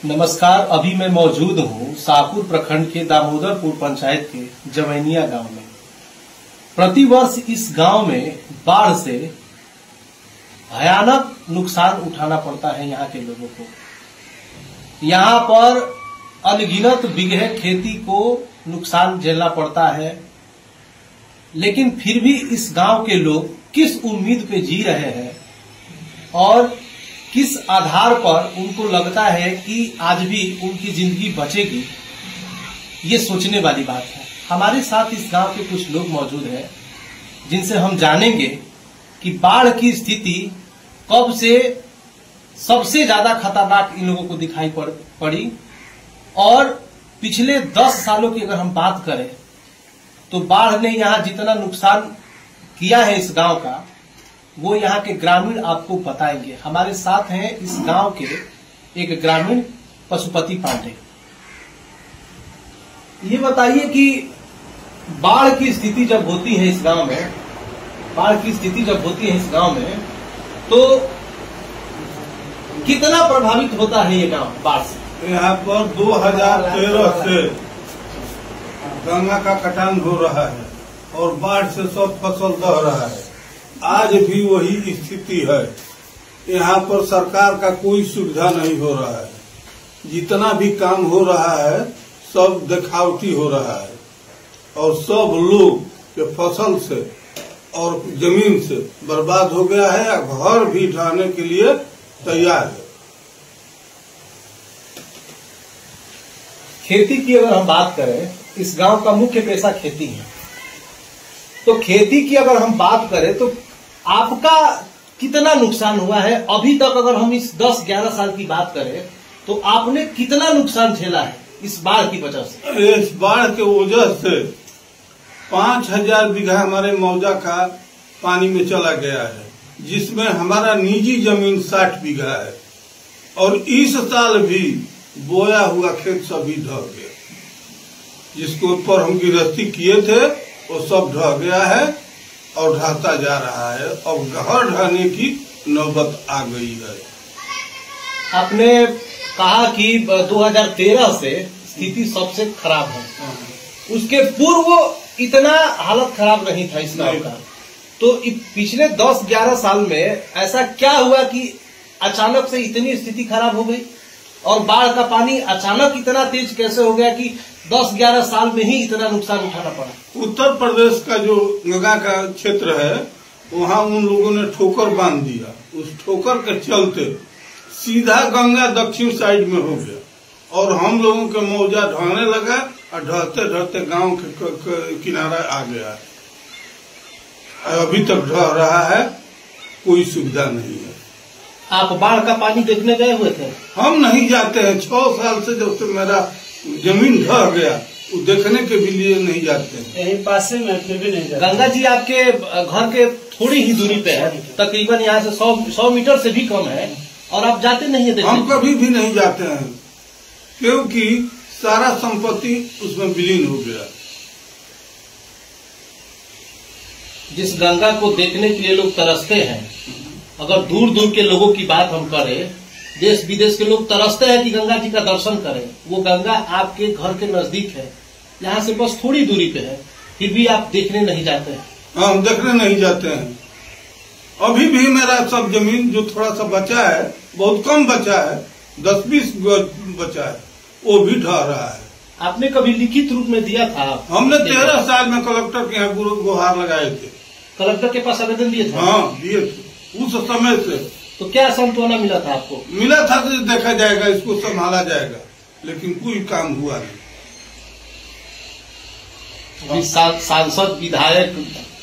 नमस्कार। अभी मैं मौजूद हूँ शाहपुर प्रखंड के दामोदरपुर पंचायत के जवैनिया गांव में। प्रतिवर्ष इस गांव में बाढ़ से भयानक नुकसान उठाना पड़ता है यहाँ के लोगों को। यहाँ पर अनगिनत बीघे खेती को नुकसान झेलना पड़ता है, लेकिन फिर भी इस गांव के लोग किस उम्मीद पे जी रहे हैं और किस आधार पर उनको लगता है कि आज भी उनकी जिंदगी बचेगी, ये सोचने वाली बात है। हमारे साथ इस गांव के कुछ लोग मौजूद हैं जिनसे हम जानेंगे कि बाढ़ की स्थिति कब से सबसे ज्यादा खतरनाक इन लोगों को दिखाई पड़ी और पिछले 10 सालों की अगर हम बात करें तो बाढ़ ने यहाँ जितना नुकसान किया है इस गांव का, वो यहाँ के ग्रामीण आपको बताएंगे। हमारे साथ हैं इस गांव के एक ग्रामीण पशुपति पांडे। ये बताइए कि बाढ़ की स्थिति जब होती है इस गांव में, तो कितना प्रभावित होता है ये गांव बाढ़ से? यहाँ पर 2013 से गंगा का कटान हो रहा है और बाढ़ से सब फसल दह रहा है। आज भी वही स्थिति है। यहाँ पर सरकार का कोई सुविधा नहीं हो रहा है। जितना भी काम हो रहा है सब दिखावटी हो रहा है और सब लोग के फसल से और जमीन से बर्बाद हो गया है या घर भी ढाने के लिए तैयार है। खेती की अगर हम बात करें, इस गांव का मुख्य पेशा खेती है, तो खेती की अगर हम बात करें तो आपका कितना नुकसान हुआ है अभी तक? अगर हम इस 10-11 साल की बात करें तो आपने कितना नुकसान झेला है इस बाढ़ की वजह से? इस बाढ़ के वजह से 5000 बीघा हमारे मौजा का पानी में चला गया है, जिसमें हमारा निजी जमीन 60 बीघा है और इस साल भी बोया हुआ खेत सभी ढह गया। जिसके ऊपर हम गिरफ्ती किए थे वो सब ढह गया है और ढहता जा रहा है। अब घर ढहने की नौबत आ गई है। आपने कहा कि 2013 से स्थिति सबसे खराब है, उसके पूर्व इतना हालत खराब नहीं था इस गांव का। तो पिछले 10-11 साल में ऐसा क्या हुआ कि अचानक से इतनी स्थिति खराब हो गई और बाढ़ का पानी अचानक इतना तेज कैसे हो गया कि 10-11 साल में ही इतना नुकसान उठाना पड़ा? उत्तर प्रदेश का जो गंगा का क्षेत्र है वहाँ उन लोगों ने ठोकर बांध दिया। उस ठोकर के चलते सीधा गंगा दक्षिण साइड में हो गया और हम लोगों के मौजा ढहने लगा और ढहते ढहते गांव के किनारा आ गया। अभी तक ढह रहा है, कोई सुविधा नहीं है। आप बाढ़ का पानी देखने गए हुए थे? हम नहीं जाते हैं। 6 साल से जब से मेरा जमीन ढह गया वो देखने के भी लिए नहीं जाते हैं। यही पास में फिर भी नहीं जाते। गंगा जी आपके घर के थोड़ी ही दूरी पे है, तकरीबन यहाँ से 100 मीटर से भी कम है और आप जाते नहीं है? हम कभी भी नहीं जाते हैं क्योंकि सारा संपत्ति उसमें विलीन हो गया। जिस गंगा को देखने के लिए लोग तरसते हैं, अगर दूर दूर के लोगों की बात हम करें, देश विदेश के लोग तरसते हैं कि गंगा जी का दर्शन करें, वो गंगा आपके घर के नजदीक है, यहाँ से बस थोड़ी दूरी पे है, फिर भी आप देखने नहीं जाते हैं? हम देखने नहीं जाते हैं। अभी भी मेरा सब जमीन जो थोड़ा सा बचा है, बहुत कम बचा है, 10-20 बचा है, वो भी ढह रहा है। आपने कभी लिखित रूप में दिया था? हमने 13 साल में कलेक्टर के यहाँ गुहार लगाए थे। कलेक्टर के पास आवेदन दिए थे? हाँ, दिए थे उस समय से। तो क्या सांत्वना मिला था आपको? मिला था कि देखा जाएगा, इसको संभाला जाएगा, लेकिन कोई काम हुआ नहीं। सांसद, विधायक,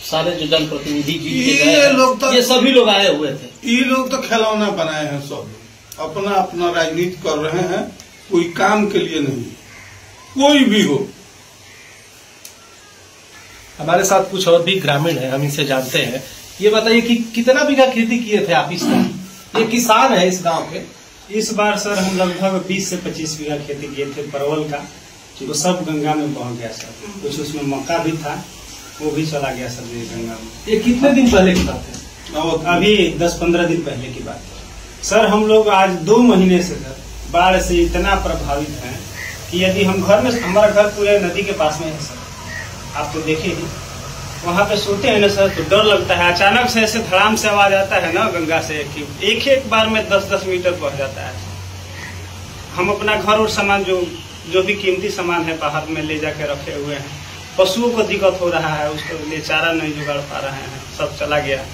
सारे जो जनप्रतिनिधि ये सभी लोग आए हुए थे। ये लोग तो खिलौना बनाए हैं, सब अपना अपना राजनीति कर रहे हैं, कोई काम के लिए नहीं, कोई भी हो। हमारे साथ कुछ और भी ग्रामीण हैं, हम इनसे जानते हैं। ये बताइए कि कितना बीघा खेती किए थे आप इस बार? ये किसान है इस गांव के। इस बार सर हम लगभग 20 से 25 बीघा खेती किए थे परवल का, तो सब गंगा में बह गया सर। कुछ उसमें मक्का भी था, वो भी चला गया सर गंगा में। ये कितने दिन पहले की बात है? अभी 10-15 दिन पहले की बात है सर। हम लोग आज 2 महीने से सर बाढ़ से इतना प्रभावित हैं कि यदि हम घर में, हमारा घर पूरे नदी के पास में है सर, आप तो देखे ही, वहाँ पे सोते हैं ना सर तो डर लगता है। अचानक से ऐसे धड़ाम से आवाज आता है ना गंगा से कि एक बार में 10-10 मीटर बढ़ जाता है। हम अपना घर और सामान जो भी कीमती सामान है बाहर में ले जाके रखे हुए हैं। पशुओं को दिक्कत हो रहा है, उसके लिए चारा नहीं जुगाड़ पा रहे हैं, सब चला गया।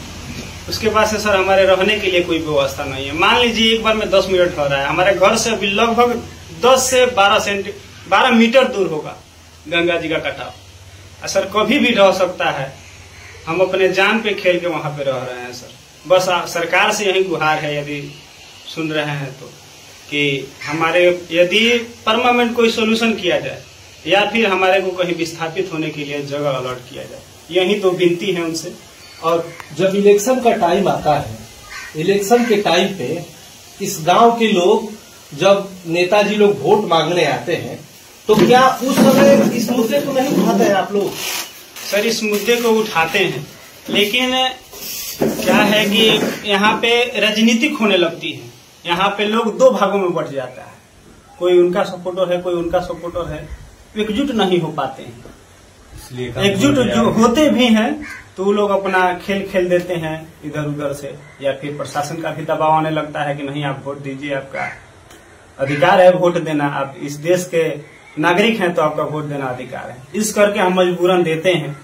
उसके बाद से सर हमारे रहने के लिए कोई व्यवस्था नहीं है। मान लीजिए एक बार में 10 मिनट हो रहा है, हमारे घर से अभी लगभग 10 से 12 मीटर दूर होगा गंगा जी का कटाव। सर कभी भी ढह सकता है। हम अपने जान पे खेल के वहां पे रह रहे हैं सर। बस सरकार से यही गुहार है, यदि सुन रहे हैं तो, कि हमारे यदि परमानेंट कोई सोल्यूशन किया जाए या फिर हमारे को कहीं विस्थापित होने के लिए जगह अलॉट किया जाए, यही तो विनती है उनसे। और जब इलेक्शन का टाइम आता है, इलेक्शन के टाइम पे इस गांव के लोग जब नेताजी लोग वोट मांगने आते हैं तो क्या उस समय इस मुद्दे को नहीं उठाते हैं आप लोग? सर इस मुद्दे को उठाते हैं, लेकिन क्या है कि यहाँ पे राजनीतिक होने लगती है। यहाँ पे लोग दो भागों में बट जाता है, कोई उनका सपोर्टर है, कोई उनका सपोर्टर है, एकजुट नहीं हो पाते हैं। इसलिए एकजुट जो होते भी हैं तो वो लोग अपना खेल खेल देते हैं इधर उधर से, या फिर प्रशासन का भी दबाव आने लगता है कि नहीं आप वोट दीजिए, आपका अधिकार है वोट देना, आप इस देश के नागरिक हैं तो आपका वोट देना अधिकार है। इस करके हम मजबूरन देते हैं।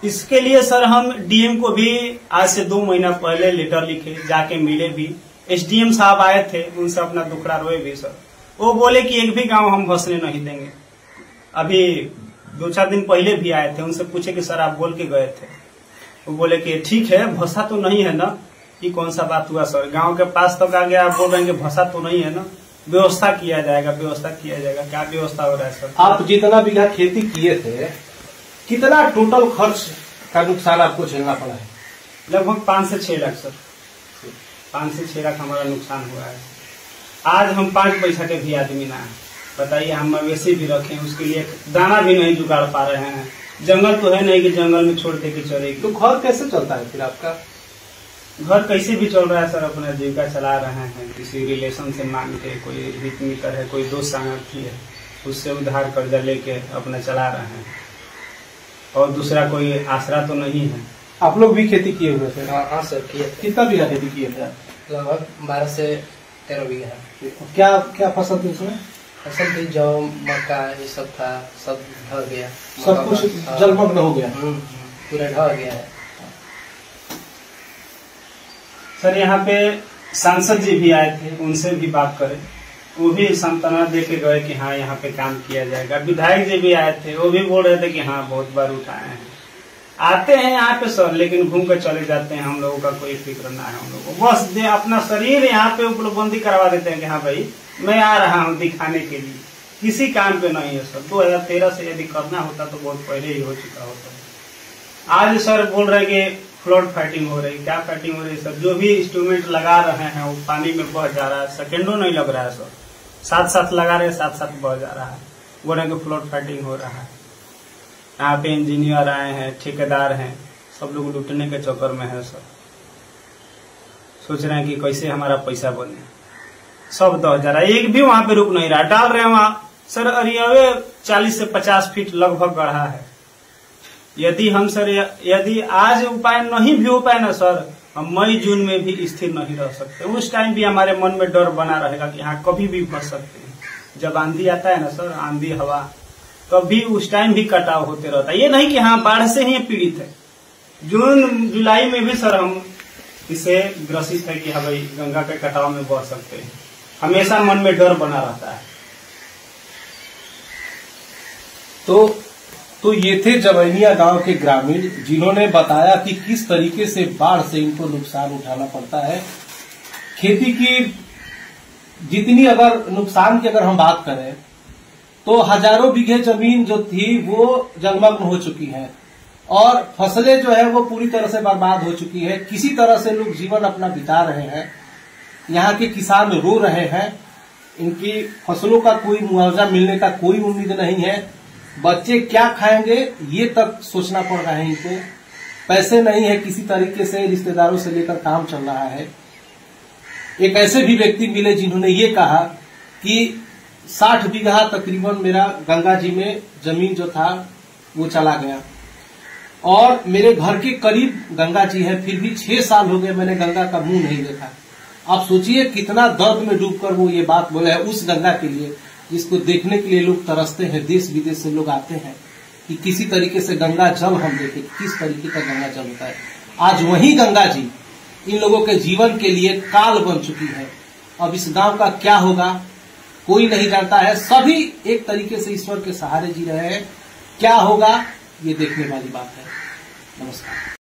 इसके लिए सर हम डीएम को भी आज से 2 महीना पहले लेटर लिखे, जाके मिले भी। एसडीएम साहब आए थे, उनसे अपना दुखड़ा रोए भी सर। वो बोले कि एक भी गांव हम भसने नहीं देंगे। अभी 2-4 दिन पहले भी आए थे, उनसे पूछे कि सर आप बोल के गए थे, वो बोले कि ठीक है भसा तो नहीं है ना। ये कौन सा बात हुआ सर, गांव के पास तक आ गया, आप बोल रहे हैं कि भसा तो नहीं है ना। व्यवस्था किया जाएगा, व्यवस्था किया जाएगा। क्या व्यवस्था हो रहा है सर? आप जितना बीघा खेती किए थे, कितना टोटल खर्च का नुकसान आपको झेलना पड़ा है? लगभग 5 से 6 लाख सर, 5 से 6 लाख हमारा नुकसान हुआ है। आज हम 5 पैसा के भी आदमी ना है, बताइए। हम मवेशी भी रखें, उसके लिए दाना भी नहीं जुगाड़ पा रहे हैं। जंगल तो है नहीं कि जंगल में छोड़ दे के चलेगी। तो घर कैसे चलता है फिर आपका? घर कैसे भी चल रहा है सर, अपना जीविका चला रहे हैं। किसी रिलेशन से मांग के, कोई हित मित्र है, कोई दोस्त साथी है, उससे उधार कर्जा लेके अपना चला रहे हैं, और दूसरा कोई आसरा तो नहीं है। आप लोग भी खेती किए हुए थे? हाँ सर किए थे। कितना बीघा खेती किए थे? लगभग 12 से 13 बीघा। क्या क्या फसल थी उसमें? फसल थी जौ, मक्का, ये सब था, सब ढह गया। सब कुछ जलमग्न हो गया? पूरा ढह गया है सर। यहाँ पे सांसद जी भी आए थे, उनसे भी बात करें, वो भी सांत्वना दे के गए कि हाँ यहाँ पे काम किया जाएगा। विधायक जी भी आए थे, वो भी बोल रहे थे कि हाँ बहुत बार उठाए हैं। आते हैं यहाँ पे सर, लेकिन घूम कर चले जाते हैं। हम लोगों का कोई फिक्र ना है। हम लोग बस अपना शरीर यहाँ पे उपलब्धि करवा देते हैं कि हाँ भाई मैं आ रहा हूँ दिखाने के लिए, किसी काम पे नहीं है सर। 2013 से यदि करना होता तो बहुत पहले ही हो चुका होता। आज सर बोल रहे कि फ्लड फाइटिंग हो रही। क्या फाइटिंग हो रही सर? जो भी इंस्ट्रूमेंट लगा रहे हैं वो पानी में बह जा रहा है, सेकेंडों नहीं लग रहा है सर। साथ लगा रहे हैं, साथ बह जा रहा है। बोल रहे हैं कि फ्लड फाइटिंग हो रहा है। यहाँ पे इंजीनियर आए हैं, ठेकेदार हैं, सब लोग लूटने के चक्कर में है सर। सोच रहे हैं कि कैसे हमारा पैसा बने, सब दह जा रहा है। एक भी वहां पे रुक नहीं रहा। डाल रहे हैं वहां सर अरियावे 40 से 50 फीट लगभग गढ़ा है। यदि हम सर यदि आज उपाय नहीं भी हो पाए ना सर, हम मई जून में भी स्थिर नहीं रह सकते। उस टाइम भी हमारे मन में डर बना रहेगा कि हाँ कभी भी फंस सकते हैं। जब आंधी आता है ना सर, आंधी हवा, कभी उस टाइम भी कटाव होते रहता है। ये नहीं कि हाँ बाढ़ से ही पीड़ित है। जून जुलाई में भी सर हम इससे ग्रसित है कि हाँ भाई गंगा के कटाव में बह सकते हैं। हमेशा मन में डर बना रहता है। तो ये थे जवैनिया गांव के ग्रामीण, जिन्होंने बताया कि किस तरीके से बाढ़ से इनको नुकसान उठाना पड़ता है। खेती की जितनी अगर नुकसान की अगर हम बात करें तो हजारों बीघे जमीन जो थी वो जलमग्न हो चुकी है, और फसलें जो है वो पूरी तरह से बर्बाद हो चुकी है। किसी तरह से लोग जीवन अपना बिता रहे हैं। यहाँ के किसान रो रहे हैं, इनकी फसलों का कोई मुआवजा मिलने का कोई उम्मीद नहीं है। बच्चे क्या खाएंगे ये तक सोचना पड़ रहा है इनको। पैसे नहीं है, किसी तरीके से रिश्तेदारों से लेकर काम चल रहा है। एक ऐसे भी व्यक्ति मिले जिन्होंने ये कहा कि 60 बीघा तकरीबन मेरा गंगा जी में जमीन जो था वो चला गया और मेरे घर के करीब गंगा जी है, फिर भी 6 साल हो गए मैंने गंगा का मुंह नहीं देखा। आप सोचिए कितना दर्द में डूबकर वो ये बात बोले है उस गंगा के लिए जिसको देखने के लिए लोग तरसते हैं, देश विदेश से लोग आते हैं कि किसी तरीके से गंगा जल हम देखें, किस तरीके का गंगा जल होता है। आज वही गंगा जी इन लोगों के जीवन के लिए काल बन चुकी है। अब इस गांव का क्या होगा कोई नहीं जानता है, सभी एक तरीके से ईश्वर के सहारे जी रहे हैं। क्या होगा ये देखने वाली बात है। नमस्कार।